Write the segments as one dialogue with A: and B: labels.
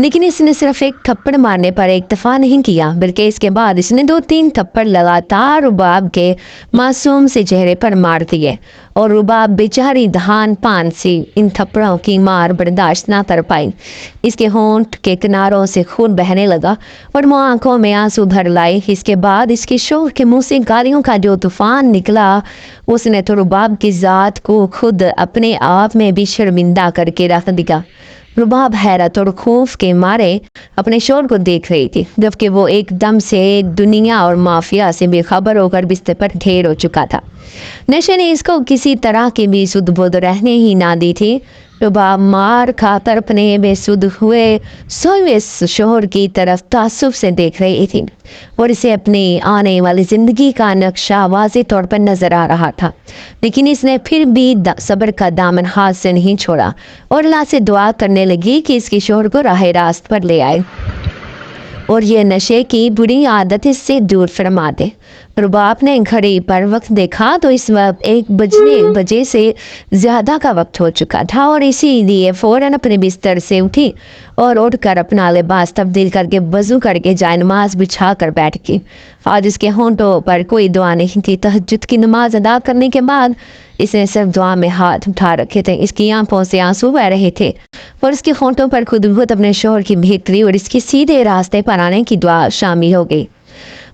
A: لیکن اس نے صرف ایک تھپڑ مارنے پر اکتفا نہیں کیا، بلکہ اس کے بعد اس نے 2-3 تھپڑ لگاتار رباب کے معصوم سے چہرے پر مار دیے، اور رباب بیچاری دھان پان سی ان تھپڑوں کی مار برداشت نہ کر پائی۔ اس کے ہونٹ کے کناروں سے خون بہنے لگا اور وہ آنکھوں میں آنسو بھر لائی۔ اس کے بعد اس کے شوہر کے منہ سے گالیوں کا جو طوفان نکلا، اس نے تو رباب کی ذات کو خود اپنے آپ میں بھی شرمندہ کر کے رکھ دیا۔ رباب حیرت اور خوف کے مارے اپنے شوہر کو دیکھ رہی تھی، جبکہ وہ ایک دم سے دنیا اور مافیا سے بے خبر ہو کر بستر پر ڈھیر ہو چکا تھا۔ نشے نے اس کو کسی طرح کی بھی سدھ بدھ رہنے ہی نہ دی تھی۔ رباب مار کھا کر اپنے بے سدھ ہوئے سوئے شوہر کی طرف تعصب سے دیکھ رہی تھی، اور اسے اپنی آنے والی زندگی کا نقشہ واضح طور پر نظر آ رہا تھا، لیکن اس نے پھر بھی صبر کا دامن ہاتھ سے نہیں چھوڑا اور اللہ سے دعا کرنے لگی کہ اس کے شوہر کو راہ راست پر لے آئے اور یہ نشے کی بری عادت اس سے دور فرما دے۔ رباب نے گھڑی پر وقت دیکھا تو اس وقت 1 بجے سے زیادہ کا وقت ہو چکا تھا، اور اسی لیے فوراً اپنے بستر سے اٹھی اور اٹھ کر اپنا لباس تبدیل کر کے وضو کر کے جائے نماز بچھا کر بیٹھ گئی۔ آج اس کے ہونٹوں پر کوئی دعا نہیں تھی۔ تہجد کی نماز ادا کرنے کے بعد اس نے صرف دعا میں ہاتھ اٹھا رکھے تھے۔ اس کی آنکھوں سے آنسو بہ رہے تھے اور اس کے ہونٹوں پر خود بخود اپنے شوہر کی بہتری اور اس کے سیدھے راستے پر آنے کی دعا شامل ہو گئی۔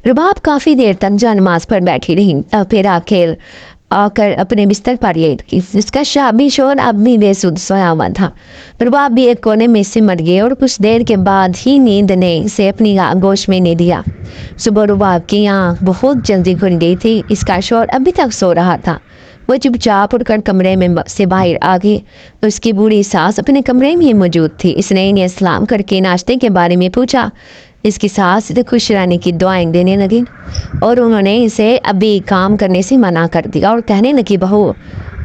A: رباب کافی دیر تک جا نماز پر بیٹھی رہی، اور پھر آ کر اپنے بستر پر لیٹ گئی۔ اس کا شابی شوہر اب بھی بے سدھ سویا ہوا تھا۔ رباب بھی ایک کونے میں سمٹ گئی اور کچھ دیر کے بعد ہی نیند نے اسے اپنی آغوش میں لے دیا۔ صبح رباب کی آنکھ بہت جلدی کھل گئی تھی۔ اس کا شوہر ابھی تک سو رہا تھا۔ وہ چپ چاپ اٹھ کر کمرے میں سے باہر آ گئی تو اس کی بوڑھی ساس اپنے کمرے میں ہی موجود تھی۔ اس نے انہیں سلام کر کے ناشتے کے بارے میں پوچھا۔ اس کی ساس خوش رہنے کی دعائیں دینے لگی اور انہوں نے اسے ابھی کام کرنے سے منع کر دیا اور کہنے لگی، بہو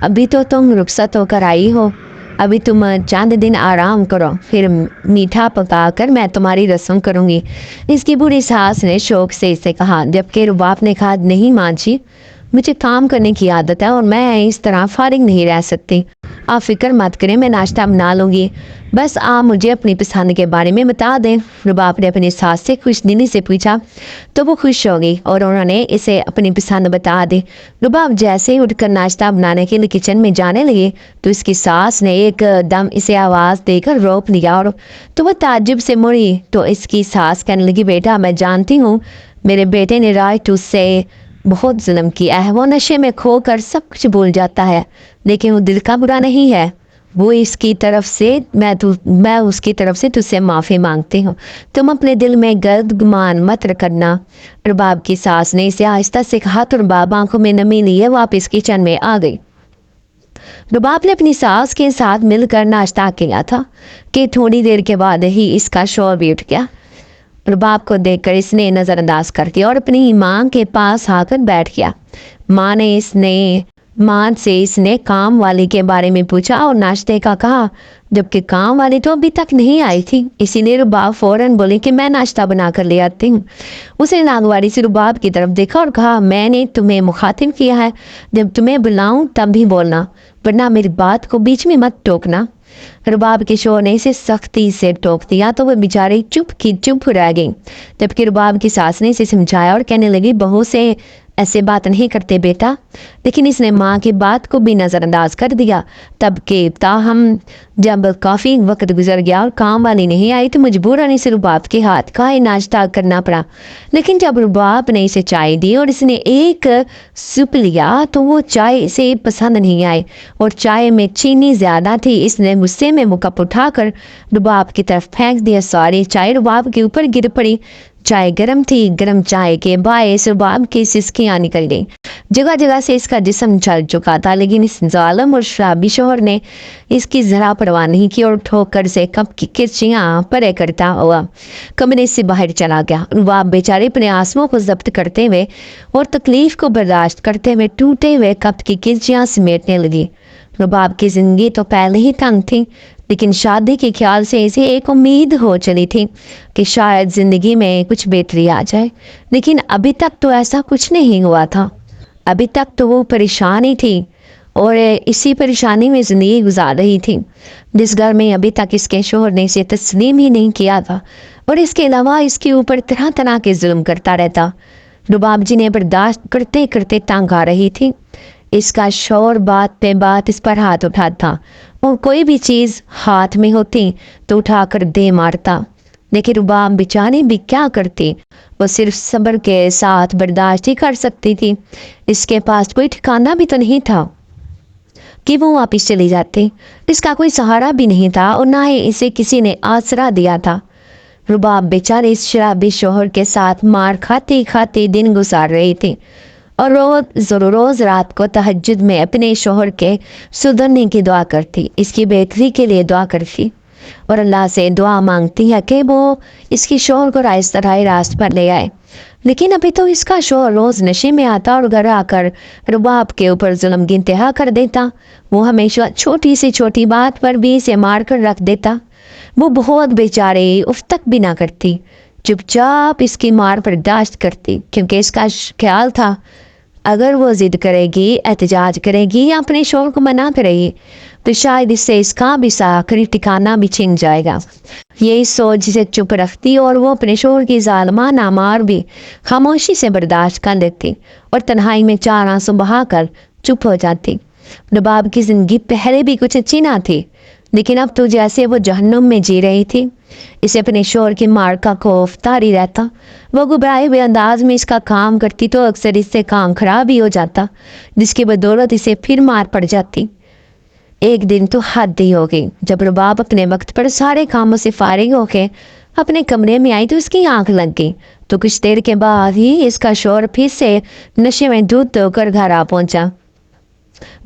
A: ابھی تو تم رخصت ہو کر آئی ہو، ابھی تم چند دن آرام کرو، پھر میٹھا پکا کر میں تمہاری رسم کروں گی۔ اس کی بوڑھی ساس نے شوق سے اسے کہا، جبکہ رباب نے کہا، نہیں ماں جی، مجھے کام کرنے کی عادت ہے اور میں اس طرح فارغ نہیں رہ سکتی۔ آپ فکر مت کریں، میں ناشتہ بنا لوں گی، بس آپ مجھے اپنی پسند کے بارے میں بتا دیں۔ رباب نے اپنی ساس سے خوش دلی سے پوچھا تو وہ خوش ہو گئی اور انہوں نے اسے اپنی پسند بتا دی۔ رباب جیسے ہی اٹھ کر ناشتہ بنانے کے لیے کچن میں جانے لگی تو اس کی ساس نے ایک دم اسے آواز دے کر روک لیا، اور تو وہ تعجب سے مڑی تو اس کی ساس کہنے لگی، بیٹا میں جانتی ہوں میرے بیٹے نے رائٹ اس سے بہت ظلم کیا ہے، وہ نشے میں کھو کر سب کچھ بھول جاتا ہے، لیکن وہ دل کا برا نہیں ہے، وہ اس کی طرف سے میں اس کی طرف سے تجھ سے معافی مانگتی ہوں، تم اپنے دل میں گرد گمان مت کرنا۔ رباب کی ساس نے اسے آہستہ سے کہا تو رباب آنکھوں میں نمی لیے واپس کچن میں آ گئی۔ رباب نے اپنی ساس کے ساتھ مل کر ناشتہ کیا تھا کہ تھوڑی دیر کے بعد ہی اس کا شوہر بھی اٹھ گیا۔ رباب کو دیکھ کر اس نے نظر انداز کر دیا اور اپنی ماں کے پاس آ کر بیٹھ گیا۔ ماں سے اس نے کام والی کے بارے میں پوچھا اور ناشتے کا کہا، جبکہ کام والی تو ابھی تک نہیں آئی تھی۔ اسی لیے رباب فوراً بولی کہ میں ناشتہ بنا کر لے آتی ہوں۔ اس نے ناگواری سے رباب کی طرف دیکھا اور کہا، میں نے تمہیں مخاطب کیا ہے، جب تمہیں بلاؤں تب بھی بولنا، ورنہ میری بات کو بیچ میں مت ٹوکنا۔ رباب کے شوہر نے اسے سختی سے ٹوک دیا تو وہ بیچاری چپ رہ گئی، جبکہ رباب کی ساس نے اسے سمجھایا اور کہنے لگی، بہو سے ایسے بات نہیں کرتے بیٹا، لیکن اس نے ماں کی بات کو بھی نظر انداز کر دیا۔ تب کہ تاہم جب کافی وقت گزر گیا اور کام والی نہیں آئی تو مجبوراً اسے رباب کے ہاتھ کا ہی ناشتہ کرنا پڑا، لیکن جب رباب نے اسے چائے دی اور اس نے ایک سپ لیا تو وہ چائے اسے پسند نہیں آئی اور چائے میں چینی زیادہ تھی۔ اس نے غصے میں وہ کپ اٹھا کر رباب کی طرف پھینک دیا، ساری چائے رباب کے اوپر گر پڑی۔ چائے گرم تھی، گرم چائے کے باعث رباب کی سسکیاں نکل گئی، جگہ جگہ سے اس کا جسم چل چکا تھا، لیکن اس ظالم اور شرابی شوہر نے اس کی ذرا پرواہ نہیں کی اور ٹھوکر سے کپ کی کرچیاں پرے کرتا ہوا کمرے سے باہر چلا گیا۔ رباب بیچارے اپنے آنسوؤں کو ضبط کرتے ہوئے اور تکلیف کو برداشت کرتے ہوئے ٹوٹے ہوئے کپ کی کرچیاں سمیٹنے لگی۔ رباب کی زندگی تو پہلے ہی تنگ تھی، لیکن شادی کے خیال سے اسے ایک امید ہو چلی تھی کہ شاید زندگی میں کچھ بہتری آ جائے، لیکن ابھی تک تو ایسا کچھ نہیں ہوا تھا۔ ابھی تک تو وہ پریشان ہی تھی اور اسی پریشانی میں زندگی گزار رہی تھی، جس گھر میں ابھی تک اس کے شوہر نے اسے تسلیم ہی نہیں کیا تھا، اور اس کے علاوہ اس کے اوپر طرح طرح کے ظلم کرتا رہتا۔ رباب جنہیں برداشت کرتے کرتے تنگ آ رہی تھی۔ اس کا شوہر بات پہ بات اس پر ہاتھ اٹھاتا تھا، اور کوئی بھی چیز ہاتھ میں ہوتی تو اٹھا کر دے مارتا، لیکن رباب بیچاری بھی کیا کرتی، وہ صرف صبر کے ساتھ برداشت ہی کر سکتی تھی۔ اس کے پاس کوئی ٹھکانہ بھی تو نہیں تھا کہ وہ واپس چلی جاتی، اس کا کوئی سہارا بھی نہیں تھا، اور نہ ہی اسے کسی نے آسرا دیا تھا۔ رباب بیچارے اس شرابی شوہر کے ساتھ مار کھاتی کھاتی دن گزار رہی تھی، اور روز رات کو تہجد میں اپنے شوہر کے سدھرنے کی دعا کرتی، اس کی بہتری کے لیے دعا کرتی، اور اللہ سے دعا مانگتی ہے کہ وہ اس کی شوہر کو آہستہ راست پر لے آئے۔ لیکن ابھی تو اس کا شوہر روز نشے میں آتا اور گھر آ کر رباب کے اوپر ظلم کی انتہا کر دیتا۔ وہ ہمیشہ چھوٹی سے چھوٹی بات پر بھی اسے مار کر رکھ دیتا۔ وہ بہت بیچارے اف تک بھی نہ کرتی، چپ چاپ اس کی مار برداشت کرتی، کیونکہ اس کا خیال تھا اگر وہ ضد کرے گی، احتجاج کرے گی یا اپنے شوہر کو منع کرے گی تو شاید اس سے اس کا بھی آخری ٹھکانہ بھی چھن جائے گا۔ یہی سوچ جسے چپ رکھتی، اور وہ اپنے شوہر کی ظالمانہ مار بھی خاموشی سے برداشت کر لیتی، اور تنہائی میں چار آنسو بہا کر چپ ہو جاتی۔ رباب کی زندگی پہلے بھی کچھ اچھی نہ تھی، لیکن اب تو جیسے وہ جہنم میں جی رہی تھی۔ اسے اپنے شوہر کی مار کا خوف طاری رہتا۔ وہ گھبرائے ہوئے انداز میں اس کا کام کرتی تو اکثر اس سے کام خراب ہی ہو جاتا، جس کی بدولت اسے پھر مار پڑ جاتی۔ ایک دن تو حد ہی ہو گئی، جب رباب اپنے وقت پر سارے کاموں سے فارغ ہو کے اپنے کمرے میں آئی تو اس کی آنکھ لگ گئی، تو کچھ دیر کے بعد ہی اس کا شوہر پھر سے نشے میں دودھ دو کر گھر آ پہنچا۔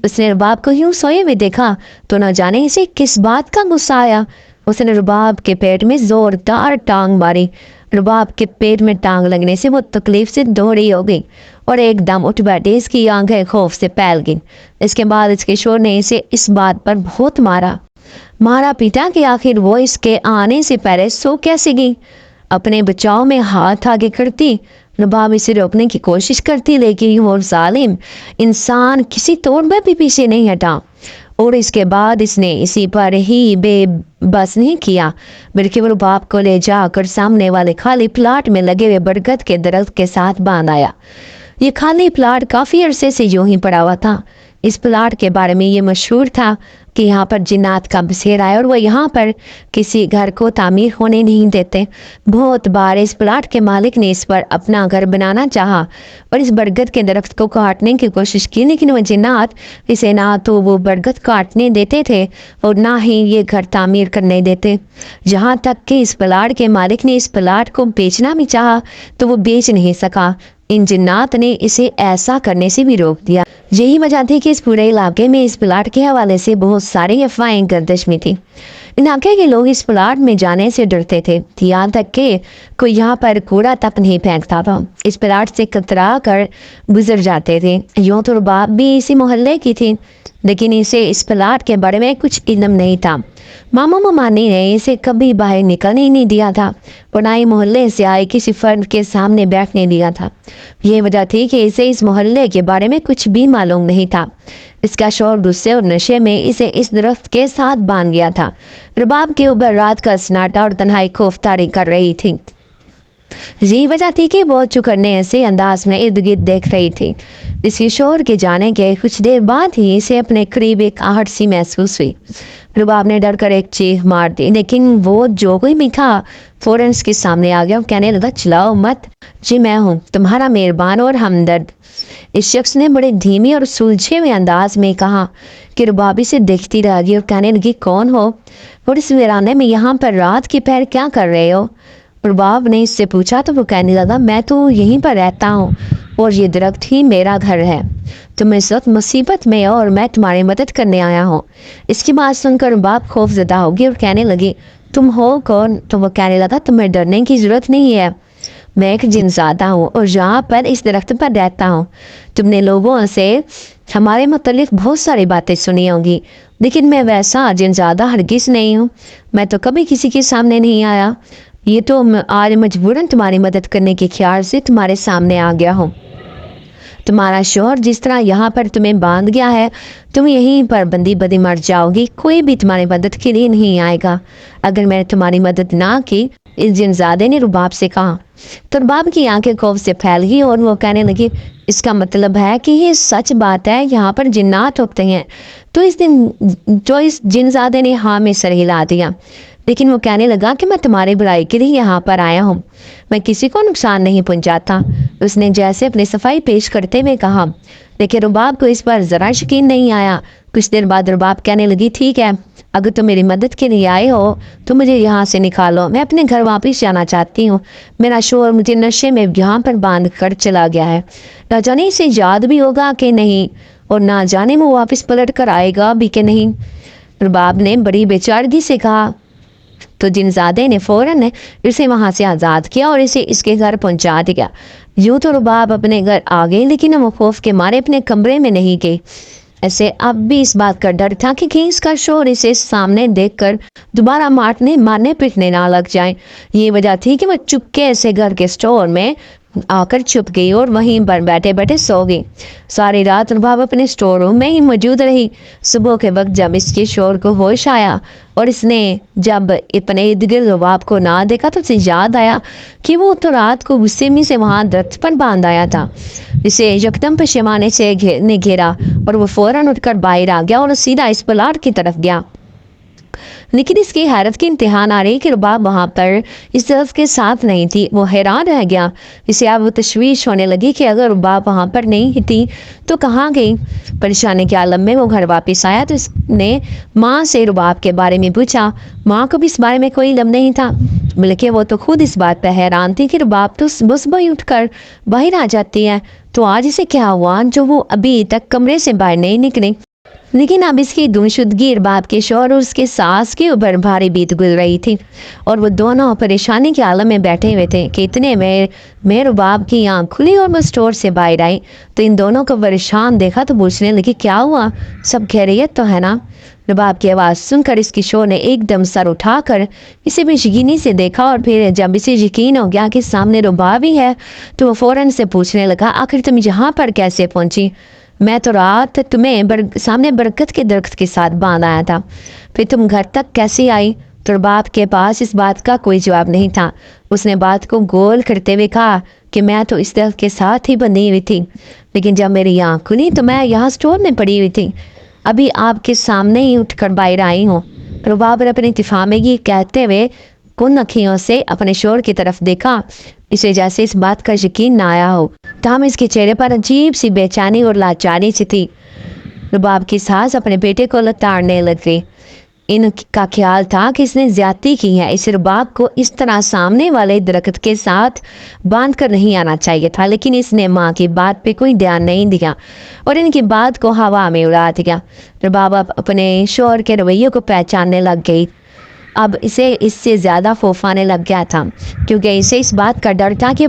A: اس نے رباب کو یوں سوئے ہوئے دیکھا تو نہ جانے اسے کس بات کا غصہ آیا۔ اس نے رباب کے پیٹ میں زوردار ٹانگ ماری۔ رباب کے پیٹ میں ٹانگ لگنے سے وہ تکلیف سے دوہری ہو گئی، اور ایک دم اٹھ بیٹھی، اس کی آنکھیں خوف سے پھیل گئیں۔ اس کے بعد اس کے شوہر نے اسے اس بات پر بہت مارا پیٹا کہ آخر وہ اس کے آنے سے پہلے سو کیسے گئی۔ اپنے بچاؤ میں ہاتھ آگے کرتی رباب اسے روکنے کی کوشش کرتی، لیکن وہ ظالم انسان کسی طور پر بھی پیچھے نہیں ہٹا، اور اس کے بعد اس نے اسی پر ہی بے بس نہیں کیا، بلکہ وہ رباب کو لے جا کر سامنے والے خالی پلاٹ میں لگے ہوئے برگد کے درخت کے ساتھ باندھ آیا۔ یہ خالی پلاٹ کافی عرصے سے یوں ہی پڑا ہوا تھا۔ اس پلاٹ کے بارے میں یہ مشہور تھا کہ یہاں پر جنات کا بسیرا ہے، اور وہ یہاں پر کسی گھر کو تعمیر ہونے نہیں دیتے۔ بہت بار اس پلاٹ کے مالک نے اس پر اپنا گھر بنانا چاہا اور اس برگد کے درخت کو کاٹنے کی کوشش کی، لیکن وہ جنات اسے نہ تو وہ برگد کاٹنے دیتے تھے اور نہ ہی یہ گھر تعمیر کرنے دیتے۔ جہاں تک کہ اس پلاٹ کے مالک نے اس پلاٹ کو بیچنا بھی چاہا تو وہ بیچ نہیں سکا۔ ان جنات نے اسے ایسا کرنے سے بھی روک دیا۔ یہی وجہ تھی کہ اس پورے علاقے میں اس پلاٹ کے حوالے سے بہت ساری افواہیں گردش میں تھی۔ علاقے کے لوگ اس پلاٹ میں جانے سے ڈرتے تھے، یہاں تک کہ کوئی یہاں پر کوڑا تک نہیں پھینکتا تھا، اس پلاٹ سے کترا کر گزر جاتے تھے۔ یوں تو رباب بھی اسی محلے کی تھی، لیکن اسے اس پلاٹ کے بارے میں کچھ علم نہیں تھا۔ ماموں ممانی نے اسے کبھی باہر نکلنے ہی نہیں دیا تھا، اور نہ ہی محلے سے آئے کسی فرد کے سامنے بیٹھنے دیا تھا۔ یہ وجہ تھی کہ اسے اس محلے کے بارے میں کچھ بھی معلوم نہیں تھا۔ اس کا شوہر غصے اور نشے میں اسے اس درخت کے ساتھ باندھ گیا تھا۔ رباب کے اوپر رات کا سناٹا اور تنہائی خوف طاری کر رہی تھی۔ یہی وجہ تھی کہ وہ چکرنے ایسے انداز میں ارد گرد دیکھ رہی تھی۔ اس کے شوہر کے جانے کے کچھ دیر بعد ہی اسے اپنے قریب ایک آہٹ سی محسوس ہوئی۔ رباب نے ڈر کر ایک چیخ مار دی، لیکن وہ جو کوئی بھی تھا فوراً اس کے سامنے آ گیا اور کہنے لگا، چلاؤ مت، جی میں ہوں تمہارا مہربان اور ہمدرد۔ اس شخص نے بڑے دھیمی اور سلجھے ہوئے انداز میں کہا کہ رباب اسے دیکھتی رہ گئی اور کہنے لگی، کون ہو اور اس ویرانے میں یہاں پر رات کی پہر کیا کر رہے ہو؟ رباب نے اس سے پوچھا تو وہ کہنے لگا، میں تو یہیں پر رہتا ہوں اور یہ درخت ہی میرا گھر ہے۔ تم اس وقت مصیبت میں اور میں تمہاری مدد کرنے آیا ہوں۔ اس کی بات سن کر رباب خوف زدہ ہوگی اور کہنے لگی، تم ہو کون؟ تو وہ کہنے لگا، تمہیں ڈرنے کی ضرورت نہیں ہے، میں ایک جنزادہ ہوں اور یہاں پر اس درخت پر رہتا ہوں۔ تم نے لوگوں سے ہمارے متعلق بہت ساری باتیں سنی ہوں گی، لیکن میں ویسا جنزادہ ہرگز نہیں ہوں۔ میں تو کبھی کسی کے سامنے نہیں آیا، یہ تو آج مجبوراً تمہاری مدد کرنے کے خیال سے تمہارے سامنے آ گیا ہوں۔ تمہارا شوہر جس طرح یہاں پر تمہیں باندھ گیا ہے، تم یہیں پر بندی بدی مر جاؤ گی، کوئی بھی تمہاری مدد کے لیے نہیں آئے گا اگر میں نے تمہاری مدد نہ کی، اس جنزادے نے رباب سے کہا۔ تو رباب کی آنکھیں خوف سے پھیل گئی اور وہ کہنے لگی، اس کا مطلب ہے کہ یہ سچ بات ہے، یہاں پر جنات ہوتے ہیں۔ تو اس جنزادے نے ہاں میں سر ہلا دیا، لیکن وہ کہنے لگا کہ میں تمہاری بھلائی کے لیے یہاں پر آیا ہوں، میں کسی کو نقصان نہیں پہنچاتا۔ اس نے جیسے اپنی صفائی پیش کرتے ہوئے کہا، لیکن رباب کو اس پر ذرا یقین نہیں آیا۔ کچھ دیر بعد رباب کہنے لگی، ٹھیک ہے، اگر تم میری مدد کے لیے آئے ہو تو مجھے یہاں سے نکالو، میں اپنے گھر واپس جانا چاہتی ہوں۔ میرا شوہر مجھے نشے میں یہاں پر باندھ کر چلا گیا ہے، نہ جانے اسے یاد بھی ہوگا کہ نہیں، اور نہ جانے وہ واپس پلٹ کر آئے گا بھی کہ نہیں۔ رباب نے بڑی بے چارگی سے کہا۔ تو جنزادے نے فوراً اسے وہاں سے آزاد کیا اور اسے اس کے گھر پہنچا دیا۔ یوں تو رباب اپنے گھر آ گئی، لیکن وہ خوف کے مارے اپنے کمرے میں نہیں گئی۔ ایسے اب بھی اس بات کا ڈر تھا کہ کہیں اس کا شوہر اسے سامنے دیکھ کر دوبارہ مارنے پیٹنے نہ لگ جائیں۔ یہ وجہ تھی کہ وہ چپکے سے گھر کے اسٹور میں آ کر چھپ گئی اور وہیں پر بیٹھے بیٹھے سو گئی۔ ساری رات رباب اپنے اسٹور روم میں ہی موجود رہی۔ صبح کے وقت جب اس کے شوہر کو ہوش آیا اور اس نے جب اپنے ارد گرد رباب کو نہ دیکھا تو اسے یاد آیا کہ وہ تو رات کو غصے میں سے وہاں درخت پر باندھ آیا تھا۔ اسے یکدم پشیمانے سے نے گھیرا اور وہ فوراً اٹھ کر باہر آ گیا اور سیدھا اس پلاٹ کی طرف گیا۔ لیکن اس کی حیرت کی انتہا نہ رہی کہ رباب وہاں پر اس درخت کے ساتھ نہیں تھی۔ وہ حیران رہ گیا۔ اسے اب تشویش ہونے لگی کہ اگر رباب وہاں پر نہیں تھی تو کہاں گئی۔ پریشانی کے عالم میں وہ گھر واپس آیا تو اس نے ماں سے رباب کے بارے میں پوچھا۔ ماں کو بھی اس بارے میں کوئی علم نہیں تھا، بلکہ وہ تو خود اس بات پہ حیران تھی کہ رباب تو صبح صبح ہی اٹھ کر باہر آ جاتی ہے، تو آج اسے کیا ہوا جو وہ ابھی تک کمرے سے باہر نہیں نکلی۔ لیکن اب اس کی گمشدگی رباب کے شوہر اور اس کے ساس کے اوپر بھاری بیت گزر رہی تھی، اور وہ دونوں پریشانی کے عالم میں بیٹھے ہوئے تھے کہ اتنے میں رباب کی آنکھ کھلی اور وہ اسٹور سے باہر آئی تو ان دونوں کو پریشان دیکھا تو پوچھنے لگی، کیا ہوا، سب خیریت تو ہے نا؟ رباب کی آواز سن کر اس کی شوہر نے ایک دم سر اٹھا کر اسے بےشگینی سے دیکھا، اور پھر جب اسے یقین ہو گیا کہ سامنے رباب ہی ہے تو وہ فوراً سے پوچھنے لگا، آخر تم یہاں پر کیسے پہنچی؟ میں تو رات تمہیں سامنے برکت کے درخت کے ساتھ باندھ آیا تھا، پھر تم گھر تک کیسے آئی؟ تو رباب کے پاس اس بات کا کوئی جواب نہیں تھا۔ اس نے بات کو گول کرتے ہوئے کہا کہ میں تو اس درخت کے ساتھ ہی بندھی ہوئی تھی، لیکن جب میری آنکھ کھلی تو میں یہاں اسٹور میں پڑی ہوئی تھی، ابھی آپ کے سامنے ہی اٹھ کر باہر آئی ہوں۔ رباب نے اپنی دفاع میں یہ کہتے ہوئے کن اکھیوں سے اپنے شوہر کی طرف دیکھا، اسے جیسے اس بات کا یقین نہ آیا ہو، تاہم اس کے چہرے پر عجیب سی بے چینی اور لاچاری سی تھی۔ رباب کی ساس اپنے بیٹے کو لتاڑنے لگ گئی۔ ان کا خیال تھا کہ اس نے زیادتی کی ہے، اس رباب کو اس طرح سامنے والے درخت کے ساتھ باندھ کر نہیں آنا چاہیے تھا، لیکن اس نے ماں کی بات پہ کوئی دھیان نہیں دیا اور ان کی بات کو ہوا میں اڑا دیا۔ رباب اب اپنے شوہر کے رویے کو پہچاننے لگ گئی۔ اب اسے اس سے زیادہ خوف آنے لگ گیا تھا، کیونکہ اسے اس بات کا ڈر تھا کہ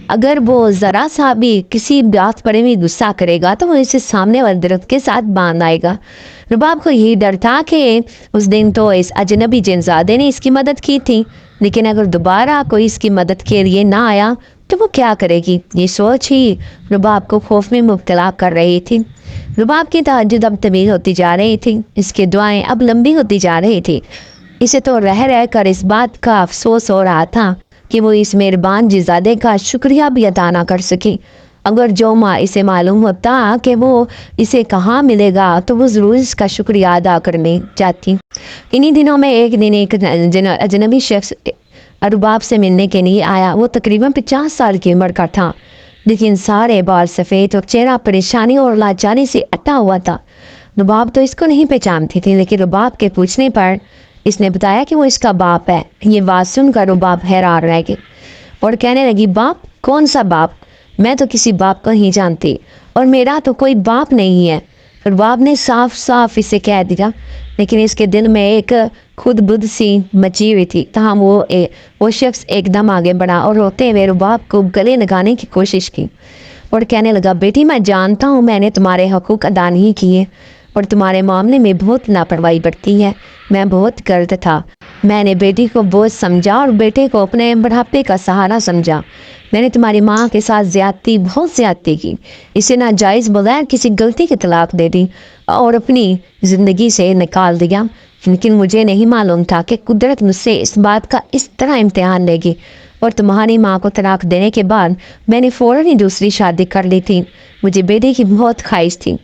A: اگر وہ ذرا سا بھی کسی بات پر بھی غصہ کرے گا تو وہ اسے سامنے والے درخت کے ساتھ باندھ آئے گا۔ رباب کو یہی ڈر تھا کہ اس دن تو اس اجنبی جنزادے نے اس کی مدد کی تھی، لیکن اگر دوبارہ کوئی اس کی مدد کے لیے نہ آیا تو وہ کیا کرے گی۔ یہ سوچ ہی رباب کو خوف میں مبتلا کر رہی تھی۔ رباب کی تہجد اب طویل ہوتی جا رہی تھی، اس کی دعائیں اب لمبی ہوتی جا رہی تھی۔ اسے تو رہ کر اس بات کا افسوس ہو رہا تھا کہ وہ اس مہربان جنزادے کا شکریہ بھی ادا نہ کر سکی۔ اگر جو ماں اسے معلوم ہوتا کہ وہ اسے کہاں ملے گا تو وہ ضرور اس کا شکریہ ادا کرنے جاتی۔ انہی دنوں میں ایک دن ایک اجنبی شخص رباب سے ملنے کے لیے آیا۔ وہ تقریباً 50 سال کی عمر کا تھا، لیکن سارے بال سفید اور چہرہ پریشانی اور لاچاری سے اٹا ہوا تھا۔ رباب تو اس کو نہیں پہچانتی تھی، لیکن رباب کے پوچھنے پر اس نے بتایا کہ وہ اس کا باپ ہے۔ یہ بات سن کر رباب حیران رہ گئی اور کہنے لگی، باپ؟ کون سا باپ؟ میں تو کسی باپ کو نہیں جانتی اور میرا تو کوئی باپ نہیں ہے۔ رباب نے صاف صاف اسے کہہ دیا، لیکن اس کے دل میں ایک خود بدھ سی مچی ہوئی تھی۔ تاہم وہ شخص ایک دم آگے بڑھا اور روتے ہوئے رباب کو گلے لگانے کی کوشش کی اور کہنے لگا، بیٹی میں جانتا ہوں میں نے تمہارے حقوق ادا نہیں کیے اور تمہارے معاملے میں بہت لاپرواہی برتی ہے، میں بہت غلط تھا، میں نے بیٹی کو بوجھ سمجھا اور بیٹے کو اپنے بڑھاپے کا سہارا سمجھا۔ میں نے تمہاری ماں کے ساتھ بہت زیادتی کی، اسے ناجائز بغیر کسی غلطی کی طلاق دے دی اور اپنی زندگی سے نکال دیا، لیکن مجھے نہیں معلوم تھا کہ قدرت مجھ سے اس بات کا اس طرح امتحان لے گی۔ اور تمہاری ماں کو طلاق دینے کے بعد میں نے فوراً ہی دوسری شادی کر لی تھی۔ مجھے بیٹے کی بہت خواہش تھی،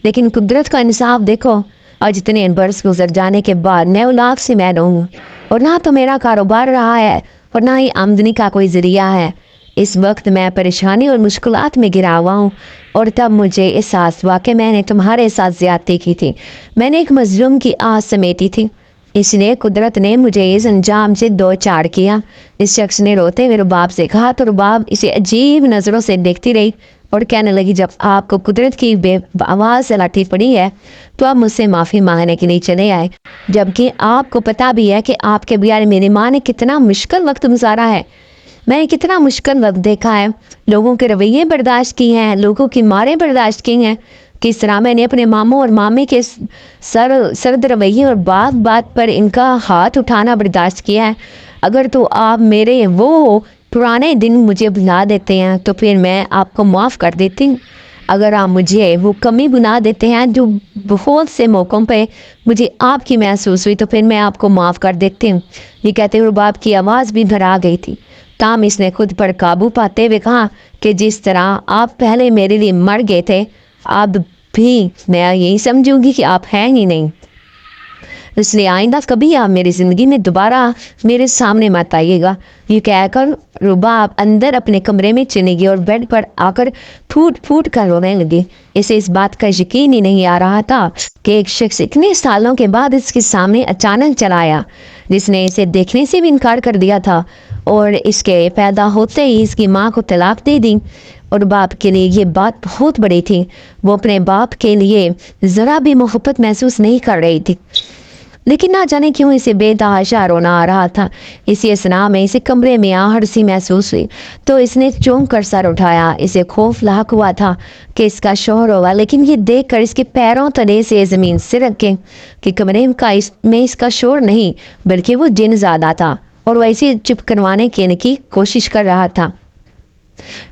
A: لیکن قدرت کا انصاف دیکھو، آج اتنے برس گزر جانے کے بعد میں اولاد سے محروم ہوں، اور نہ تو میرا کاروبار رہا ہے اور نہ ہی آمدنی کا کوئی ذریعہ ہے۔ اس وقت میں پریشانی اور مشکلات میں گرا ہوا ہوں، اور تب مجھے احساس ہوا کہ میں نے تمہارے ساتھ زیادتی کی تھی۔ میں نے ایک مظلوم کی آس سمیٹی تھی، اس لیے قدرت نے مجھے اس انجام سے دو چار کیا۔ اس شخص نے روتے ہوئے رباب سے کہا تو رباب اسے عجیب نظروں سے دیکھتی رہی اور کہنے لگی، جب آپ کو قدرت کی بے آواز سے لاٹھی پڑی ہے تو آپ مجھ سے معافی مانگنے کے لیے چلے آئے، جبکہ آپ کو پتہ بھی ہے کہ آپ کے بغیر میری ماں نے کتنا مشکل وقت گزارا ہے۔ میں نے کتنا مشکل وقت دیکھا ہے، لوگوں کے رویے برداشت کی ہیں، لوگوں کی ماریں برداشت کی ہیں، کس طرح میں نے اپنے ماموں اور مامے کے سرد رویے اور بات بات پر ان کا ہاتھ اٹھانا برداشت کیا ہے۔ اگر تو آپ میرے وہ پرانے دن مجھے بھلا دیتے ہیں تو پھر میں آپ کو معاف کر دیتی ہوں۔ اگر آپ مجھے وہ کمی بنا دیتے ہیں جو بہت سے موقعوں پہ مجھے آپ کی محسوس ہوئی تو پھر میں آپ کو معاف کر دیتی ہوں۔ یہ کہتے ہوئے رباب کی آواز بھی بھر آ گئی تھی، تاہم اس نے خود پر قابو پاتے ہوئے کہا کہ جس طرح آپ پہلے میرے لیے مر گئے تھے، اب بھی میں یہی سمجھوں گی کہ آپ ہیں ہی نہیں، اس لیے آئندہ کبھی آپ میری زندگی میں دوبارہ میرے سامنے مت آئیے گا۔ یہ کہہ کر رباب اندر اپنے کمرے میں چلی گئی اور بیڈ پر آ کر پھوٹ پھوٹ کر رونے لگی۔ اسے اس بات کا یقین ہی نہیں آ رہا تھا کہ ایک شخص اتنے سالوں کے بعد اس کے سامنے اچانک چلا آیا، جس نے اسے دیکھنے سے بھی انکار کر دیا تھا اور اس کے پیدا ہوتے ہی اس کی ماں کو طلاق دے دی۔ اور باپ کے لیے یہ بات بہت بڑی تھی، وہ اپنے باپ کے لیے ذرا بھی محبت محسوس نہیں کر رہی تھی، لیکن نہ جانے کیوں اسے بے تحاشا رونا آ رہا تھا۔ اسی اثنا میں اسے کمرے میں آہٹ سی محسوس ہوئی تو اس نے چونک کر سر اٹھایا۔ اسے خوف لاحق ہوا تھا کہ اس کا شوہر ہوگا، لیکن یہ دیکھ کر اس کے پیروں تلے سے زمین سرک گئی کہ کمرے میں اس کا شوہر نہیں بلکہ وہ جن زادہ تھا، اور وہ اسے چپ کروانے کی کوشش کر رہا تھا۔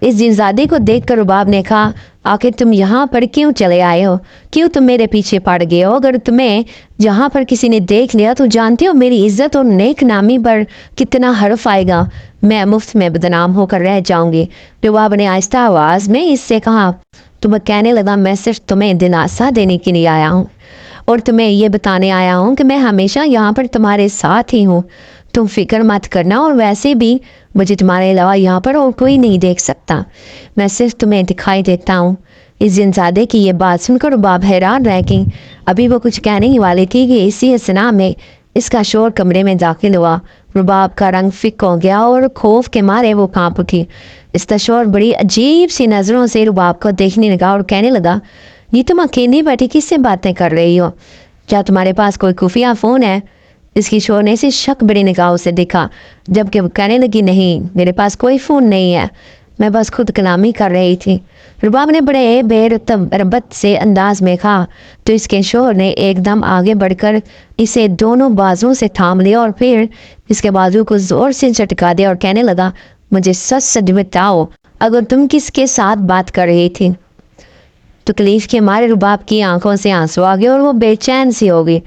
A: اس جنزادے کو دیکھ کر رباب نے کہا، آخر تم یہاں پر کیوں چلے آئے ہو؟ کیوں تم میرے پیچھے پڑ گئے ہو؟ اگر تمہیں جہاں پر کسی نے دیکھ لیا تو جانتے ہو میری عزت اور نیک نامی پر کتنا حرف آئے گا، میں مفت میں بدنام ہو کر رہ جاؤں گی۔ رباب نے آہستہ آواز میں اس سے کہا، تمہیں کہنے لگا میں صرف تمہیں دلاسا دینے کے لیے آیا ہوں اور تمہیں یہ بتانے آیا ہوں کہ میں ہمیشہ یہاں پر تمہارے ساتھ ہی ہوں، تم فکر مت کرنا، اور ویسے بھی مجھے تمہارے علاوہ یہاں پر اور کوئی نہیں دیکھ سکتا، میں صرف تمہیں دکھائی دیتا ہوں۔ اس جنزادے کی یہ بات سن کر رباب حیران رہ گئی۔ ابھی وہ کچھ کہنے ہی والی تھی کہ اسی اثنا میں اس کا شوہر کمرے میں داخل ہوا۔ رباب کا رنگ فک ہو گیا اور خوف کے مارے وہ کانپ اٹھی۔ اس کا شوہر بڑی عجیب سی نظروں سے رباب کو دیکھنے لگا اور کہنے لگا، یہ تم اکیلی بیٹھی کس سے باتیں کر رہی ہو؟ کیا تمہارے پاس کوئی خفیہ فون ہے؟ اس کی شوہر نے اسے شک بڑی نگاہوں سے دیکھا، جبکہ وہ کہنے لگی، نہیں میرے پاس کوئی فون نہیں ہے، میں بس خود کلامی کر رہی تھی۔ رباب نے بڑے بے ربط سے انداز میں کہا تو اس کے شوہر نے ایک دم آگے بڑھ کر اسے دونوں بازوں سے تھام لیا اور پھر اس کے بازو کو زور سے جھٹکا دیا اور کہنے لگا، مجھے سچ سچ بتاؤ، اگر تم کس کے ساتھ بات کر رہی تھی؟ تکلیف کے مارے رباب کی آنکھوں سے آنسو آ گئے اور وہ بے چین سی ہو گئی،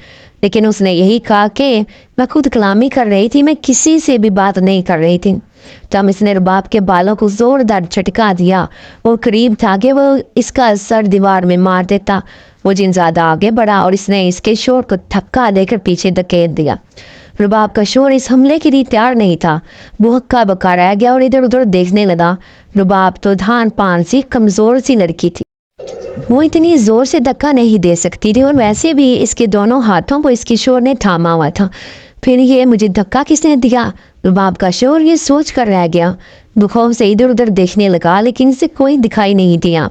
A: لیکن اس نے یہی کہا کہ میں خود کلامی کر رہی تھی، میں کسی سے بھی بات نہیں کر رہی تھی۔ تب اس نے رباب کے بالوں کو زوردار جھٹکا دیا، وہ قریب تھا کہ وہ اس کا سر دیوار میں مار دیتا۔ وہ جنزادہ آگے بڑھا اور اس نے اس کے شوہر کو دھکا دے کر پیچھے دھکیل دیا۔ رباب کا شوہر اس حملے کے لیے تیار نہیں تھا، وہ ہکا بکا رہ گیا اور ادھر ادھر دیکھنے لگا۔ رباب تو دھان پان سی کمزور سی لڑکی تھی، وہ اتنی زور سے دھکا نہیں دے سکتی تھی، اور ویسے بھی اس کے دونوں ہاتھوں کو اس کی شوہر نے تھاما ہوا تھا۔ پھر یہ مجھے دھکا کس نے دیا؟ رباب کا شوہر یہ سوچ کر رہ گیا، وہ خوف سے ادھر ادھر دیکھنے لگا لیکن اسے کوئی دکھائی نہیں دیا،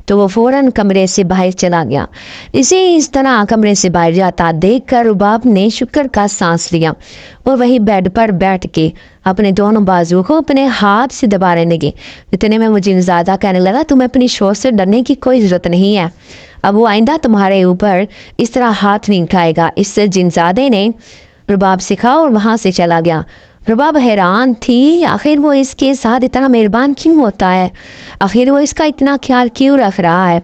A: تو وہ فوراً کمرے سے باہر چلا گیا۔ اسے اس طرح کمرے سے باہر جاتا دیکھ کر رباب نے شکر کا سانس لیا اور وہی بیڈ پر بیٹھ کے اپنے دونوں بازو کو اپنے ہاتھ سے دبانے لگی۔ اتنے میں مجھے زیادہ کہنے لگا، تمہیں اپنی شوہر سے ڈرنے کی کوئی ضرورت نہیں ہے، اب وہ آئندہ تمہارے اوپر اس طرح ہاتھ نہیں اٹھائے گا۔ اس سے جنزادے نے رباب سکھا اور وہاں سے چلا گیا۔ رباب حیران تھی، آخر وہ اس کے ساتھ اتنا مہربان کیوں ہوتا ہے، آخر وہ اس کا اتنا خیال کیوں رکھ رہا ہے۔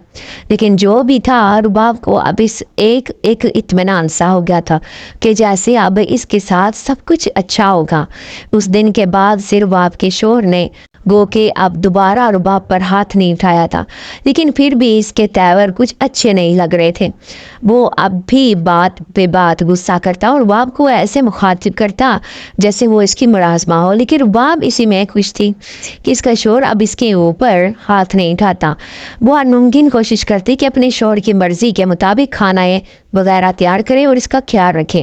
A: لیکن جو بھی تھا، رباب کو اب اس ایک اطمینان سا ہو گیا تھا کہ جیسے اب اس کے ساتھ سب کچھ اچھا ہوگا۔ اس دن کے بعد سے رباب کے شوہر نے گو کہ اب دوبارہ رباب پر ہاتھ نہیں اٹھایا تھا، لیکن پھر بھی اس کے تیور کچھ اچھے نہیں لگ رہے تھے۔ وہ اب بھی بات پہ بات غصہ کرتا اور رباب کو ایسے مخاطب کرتا جیسے وہ اس کی ملازمہ ہو، لیکن رباب اسی میں خوش تھی کہ اس کا شوہر اب اس کے اوپر ہاتھ نہیں اٹھاتا۔ وہ ہر ممکن کوشش کرتی کہ اپنے شوہر کی مرضی کے مطابق کھانا وغیرہ تیار کرے اور اس کا خیال رکھے،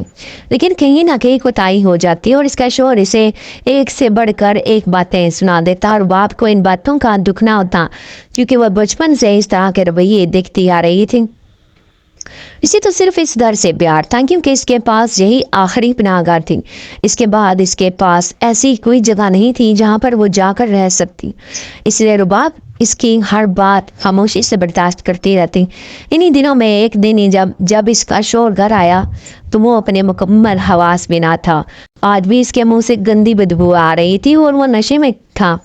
A: لیکن کہیں نہ کہیں کوتاہی ہو جاتی اور اس کا شوہر اسے ایک سے بڑھ کر ایک باتیں سنا دیتا اور باپ کو ان باتوں کا دکھ نہ ہوتا کیونکہ وہ بچپن سے اس طرح کے رویے دیکھتی آ رہی تھی۔ اسے تو صرف اس ڈر سے پیار تھا کیونکہ اس کے پاس یہی آخری پناہ گاہ تھی، اس کے بعد اس کے پاس ایسی کوئی جگہ نہیں تھی جہاں پر وہ جا کر رہ سکتی، اس لیے رباب اس کی ہر بات خاموشی سے برداشت کرتی رہتی۔ انہی دنوں میں ایک دن جب اس کا شوہر گھر آیا تو وہ اپنے مکمل حواس میں نہ تھا۔ آج بھی اس کے منہ سے گندی بدبو آ رہی تھی اور وہ نشے میں تھا۔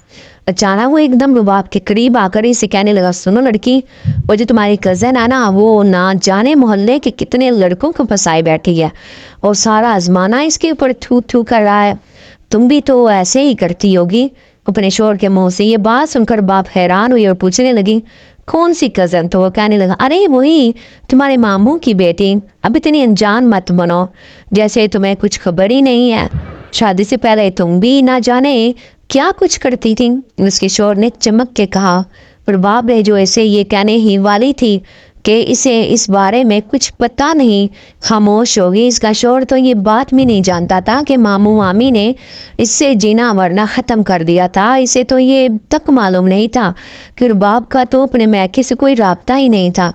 A: اچانک وہ ایک دم رباب کے قریب آ کر اسے کہنے لگا، سنو لڑکی، وہ جو تمہاری کزن ہے نا، وہ نہ جانے محلے کے کتنے لڑکوں کو پھنسائے بیٹھی ہے اور سارا زمانہ اس کے اوپر تھو تھو کر رہا ہے، تم بھی تو ایسے ہی کرتی ہوگی۔ اپنے شوہر کے منہ سے یہ بات سن کر باپ حیران ہوئی اور پوچھنے لگی، کون سی کزن؟ تو وہ کہنے لگا، ارے وہی تمہارے ماموں کی بیٹی۔ اب اتنی انجان مت بنو جیسے تمہیں کچھ خبر ہی نہیں ہے، شادی سے پہلے تم بھی نہ جانے کیا کچھ کرتی تھی۔ اس کے شوہر نے چمک کے کہا، رباب نے جو اسے یہ کہنے ہی والی تھی کہ اسے اس بارے میں کچھ پتہ نہیں، خاموش ہوگی۔ اس کا شوہر تو یہ بات بھی نہیں جانتا تھا کہ ماموں مامی نے اس سے جینا مرنا ختم کر دیا تھا۔ اسے تو یہ تک معلوم نہیں تھا کہ رباب کا تو اپنے میکے سے کوئی رابطہ ہی نہیں تھا۔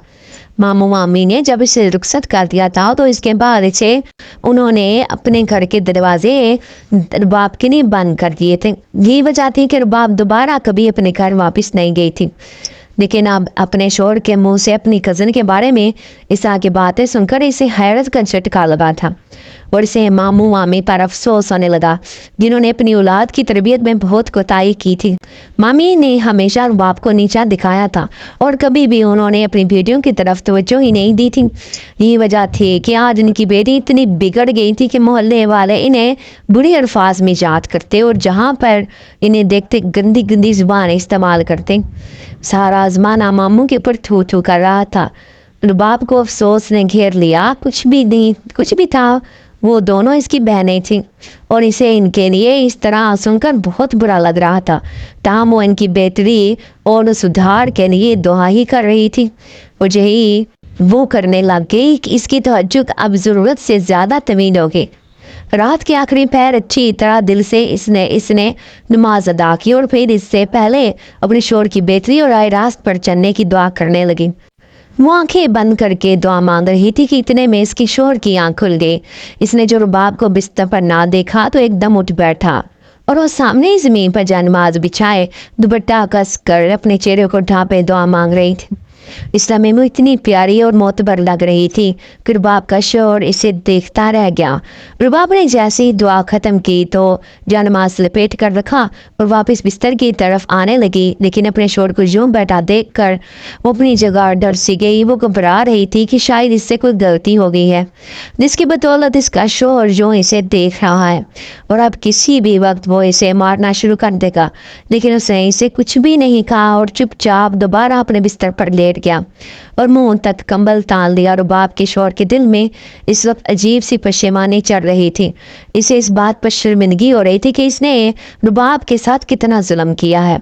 A: ماموں مامی نے جب اسے رخصت کر دیا تھا تو اس کے بعد اسے انہوں نے اپنے گھر کے دروازے رباب کے لیے بند کر دیے تھے۔ یہی وجہ تھی کہ رباب دوبارہ کبھی اپنے گھر واپس نہیں گئی تھی، لیکن اب اپنے شوہر کے منہ سے اپنی کزن کے بارے میں اس طرح کی باتیں سن کر اسے حیرت کا جھٹکا لگا تھا اور اسے ماموں مامی پر افسوس ہونے لگا جنہوں نے اپنی اولاد کی تربیت میں بہت کوتاہی کی تھی۔ مامی نے ہمیشہ رباب کو نیچا دکھایا تھا اور کبھی بھی انہوں نے اپنی بیٹیوں کی طرف توجہ ہی نہیں دی تھی۔ یہی وجہ تھی کہ آج ان کی بیٹی اتنی بگڑ گئی تھی کہ محلے والے انہیں برے الفاظ میں یاد کرتے اور جہاں پر انہیں دیکھتے گندی گندی زبان استعمال کرتے۔ سارا زمانہ ماموں کے اوپر تھو تھو کر رہا تھا۔ رباب کو افسوس نے گھیر لیا، کچھ بھی تھا، وہ دونوں اس کی بہنیں تھیں اور اسے ان کے لیے اس طرح سن کر بہت برا لگ رہا تھا، تاہم وہ ان کی بہتری اور سدھار کے لیے دعا ہی کر رہی تھی اور یہی وہ کرنے لگ گئی کہ اس کی تہجد اب ضرورت سے زیادہ طویل ہو گئی۔ رات کے آخری پہر اچھی طرح دل سے اس نے نماز ادا کی اور پھر اس سے پہلے اپنے شوہر کی بہتری اور رائے راست پر چلنے کی دعا کرنے لگی۔ وہ آنکھیں بند کر کے دعا مانگ رہی تھی کہ اتنے میں اس کی شوہر کی آنکھ کھل گئی۔ اس نے جو رباب کو بستر پر نہ دیکھا تو ایک دم اٹھ بیٹھا اور وہ سامنے ہی زمین پر جانماز بچھائے دوپٹہ کس کر اپنے چہرے کو ڈھانپے دعا مانگ رہی تھی۔ اس لمحے میں اتنی پیاری اور معتبر لگ رہی تھی کہ رباب کا شوہر اسے دیکھتا رہ گیا۔ رباب نے جیسے ہی دعا ختم کی تو جانماز لپیٹ کر رکھا اور واپس بستر کی طرف آنے لگی، لیکن اپنے شوہر کو یوں بیٹھا دیکھ کر وہ اپنی جگہ ڈر سی گئی۔ وہ گھبرا رہی تھی کہ شاید اس سے کوئی غلطی ہو گئی ہے جس کی بدولت اس کا شوہر یوں اسے دیکھ رہا ہے اور اب کسی بھی وقت وہ اسے مارنا شروع کر دے گا، لیکن اس نے اسے کچھ بھی نہیں کہا اور چپ چاپ دوبارہ اپنے بستر پر لیٹ گیا اور منہ تک کمبل تان لیا۔ رباب کے شوہر کے دل میں اس وقت عجیب سی پشیمانی چڑھ رہی تھی۔ اسے اس بات پر شرمندگی ہو رہی تھی کہ اس نے رباب کے ساتھ کتنا ظلم کیا ہے۔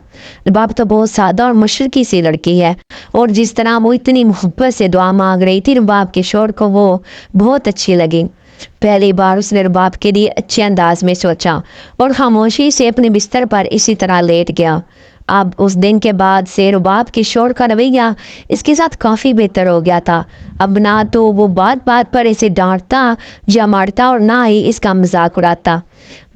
A: رباب تو بہت سادہ اور مشرقی سی لڑکی ہے اور جس طرح وہ اتنی محبت سے دعا مانگ رہی تھی رباب کے شوہر کو وہ بہت اچھی لگی۔ پہلی بار اس نے رباب کے لیے اچھے انداز میں سوچا اور خاموشی سے اپنے بستر پر اسی طرح لیٹ گیا۔ اب اس دن کے بعد سے رباب کے شوہر کا رویہ اس کے ساتھ کافی بہتر ہو گیا تھا۔ اب نہ تو وہ بات بات پر اسے ڈانٹتا یا مارتا اور نہ ہی اس کا مذاق اڑاتا۔